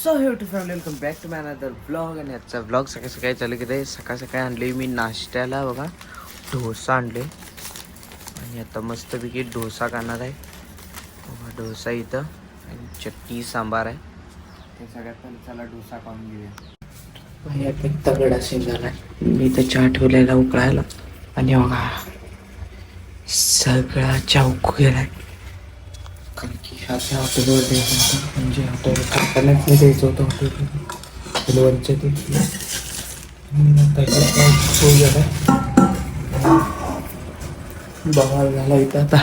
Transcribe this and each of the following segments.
So to family welcome back to my another blog. आणि आजचा blog सकाळी सकाळी चालू केलं. सकाळ सकाळी आणले मी नाश्त्याला बघा डोसा आणले आणि आता मस्तपैकी डोसा खाणार आहे. बघा डोसा इथं आणि चटणी सांबार आहे. ते सगळ्यात पहिले चला डोसा खाऊन घेऊया. यात एक तगडा सीन झालाय. मी इथं चहा ठेवलेला उकळायला आणि बघा सगळा चहा उकळू गेलाय. कारण की ह्याच्या हॉटेलवर द्यायचं होतं, म्हणजे हॉटेल कारखान्यात नाही द्यायचं होतं हॉटेलवरच्या ते बवाल झाला इथं आता.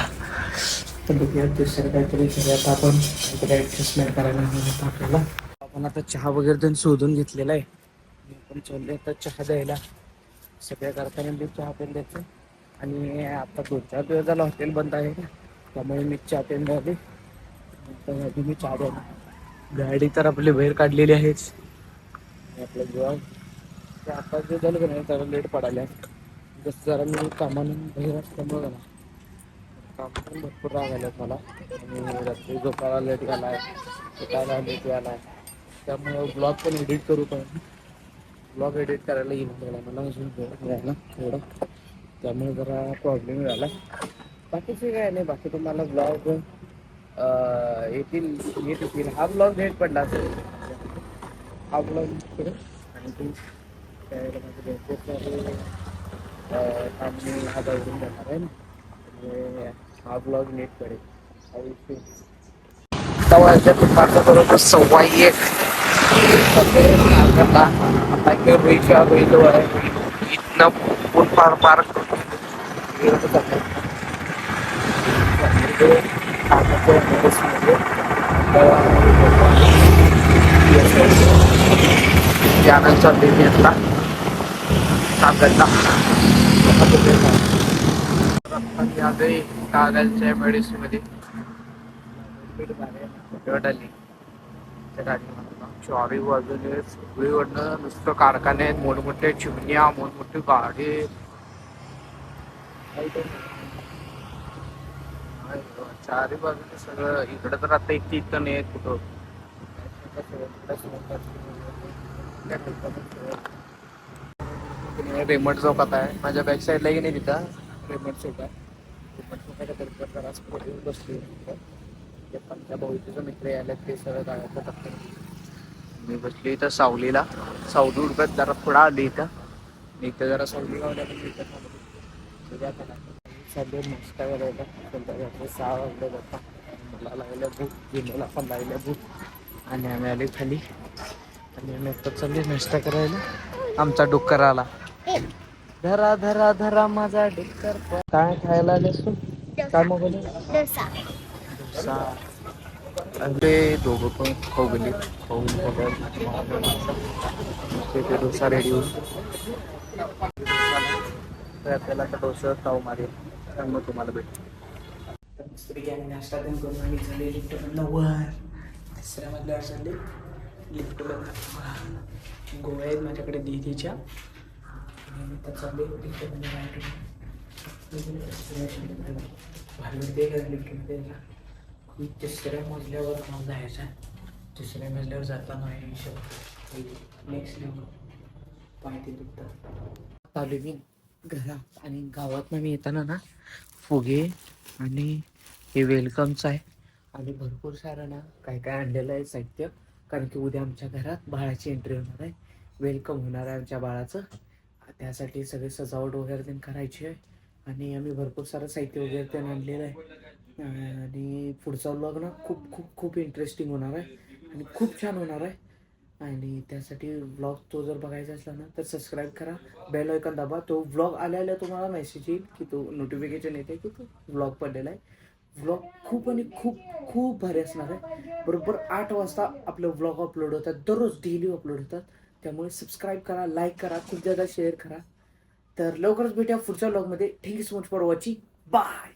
तर बघूया दुसरं काहीतरी करूयात आपण, काहीतरी ॲडजस्टमेंट करायला मिळत आपल्याला. आपण आता चहा वगैरे देऊन शोधून घेतलेला आहे. आपण चालले आता चहा द्यायला. सगळ्या कारखान्यांनी चहा पेन द्यायचं. आणि आता 2-4 दिवस झाला हॉटेल बंद आहे ना, त्यामुळे मी चहा पेन द्यावी. आधी मी चहा द्यायला गाडी तर आपली बाहेर काढलेली आहेच. आपलं जेवण ते आता जे झालं का नाही जरा लेट पडायला. जसं जरा मी कामानं बाहेर असल्यामुळं ना कामातून भरपूर राग आल्यात मला. आणि रात्री झोपायला लेट झाला आहे, उठायला लेट झाला आहे. त्यामुळं ब्लॉग पण एडिट करू पण ब्लॉग एडिट करायला येईल मला अजून वेळ थोडं, त्यामुळे जरा प्रॉब्लेम झाला. बाकीचे काय नाही, बाकी तुम्हाला ब्लॉग येतील. हा ब्लॉग लेट पडला असेल. हा ब्लॉग आणि तू त्यावेळेला माझे आम्ही हा जाऊन जाणार आहे ना, म्हणजे हा ब्लॉग लेट पडेल. तवाच्या दुपारचा बरोबर 1:15 इथनं पूल पार त्यानंतर चालले मी आता कागदला आलोय कागलच्या मेडिसिनमध्ये आली. चारी बाजूने सगळीकडनं नुसतं कारखाने आहेत, मोठमोठे चिमण्या, मोठमोठे गाडी. चारी बाजूने सगळं इकडं तर आता इथं नाही आहेत कुठं. रेमंड चौकात आहे माझ्या बॅक साईडला की नाही, तिथं रेमंड चौक आहे. बसली ते पंजाब भाऊजीचं मित्र यायला ते सगळं गाड्याचं टक्कर. मी बसली इथं सावलीला. सावली उडकत जरा पुढं आली इथं जरा सावली गावल्या सध्या नाश्ता करायला संध्याकाळचे 6 वाजले जाता. मला लागल्या भूक, जिमेला पण लागल्या भूक आणि आम्ही आले खाली आणि आम्ही आता चालले नाश्ता करायला. आमचा डुक्कर आला. धरा धरा धरा माझा डुक्कर. काय खायला आलेस तू? काय मागवलं? डोसा. अरे दोघं पण खाऊ गेली. ते डोसा रेडी होईल. आपल्याला आता डोसा ताव मारेल, त्यामुळे तुम्हाला भेटेल. स्त्री आणि नाश्ता पण करून आम्ही झाले लिफ्टमधला वर तिसऱ्या मधल्यावर चालले लिफ्टला. गोळ्या आहेत माझ्याकडे दीदीच्या आणि त्या चालले लिफ्टमध्ये लिफ्टमध्ये तिसऱ्या मजल्यावर मला जायचं आहे. तिसऱ्या मजल्यावर जाताना नेक्स्ट लेवल पाहिजे दुखतात. आले मी घरात आणि गावात मी येताना ना फुगे आणि हे वेलकमचं आहे आणि भरपूर सारं ना काय काय आणलेलं आहे साहित्य. कारण की उद्या आमच्या घरात बाळाची एंट्री होणार आहे, वेलकम होणार आहे आमच्या बाळाचं. त्यासाठी सगळे सजावट वगैरे त्यांनी करायची आहे आणि आम्ही भरपूर सारं साहित्य वगैरे त्यांनी आणलेलं आहे. आणि पुढचा व्लॉग ना खूप खूप खूप इंटरेस्टिंग होणार आहे आणि खूप छान होणार आहे. आणि त्यासाठी व्लॉग तो जर बघायचा असला ना तर सबस्क्राईब करा, बेल आयकॉन दाबा. तो व्लॉग आल्या तुम्हाला मेसेज येईल की तो नोटिफिकेशन येते की तो व्लॉग पडलेला आहे. व्लॉग खूप आणि खूप खूप भारी असणार आहे. बरोबर 8 वाजता आपलं व्लॉग अपलोड होतात, दररोज डेली अपलोड होतात. त्यामुळे सबस्क्राईब करा, लाईक करा, खूप जादा शेअर करा. तर लवकरच भेटूया पुढच्या व्लॉगमध्ये. Thank you so much for watching. Bye.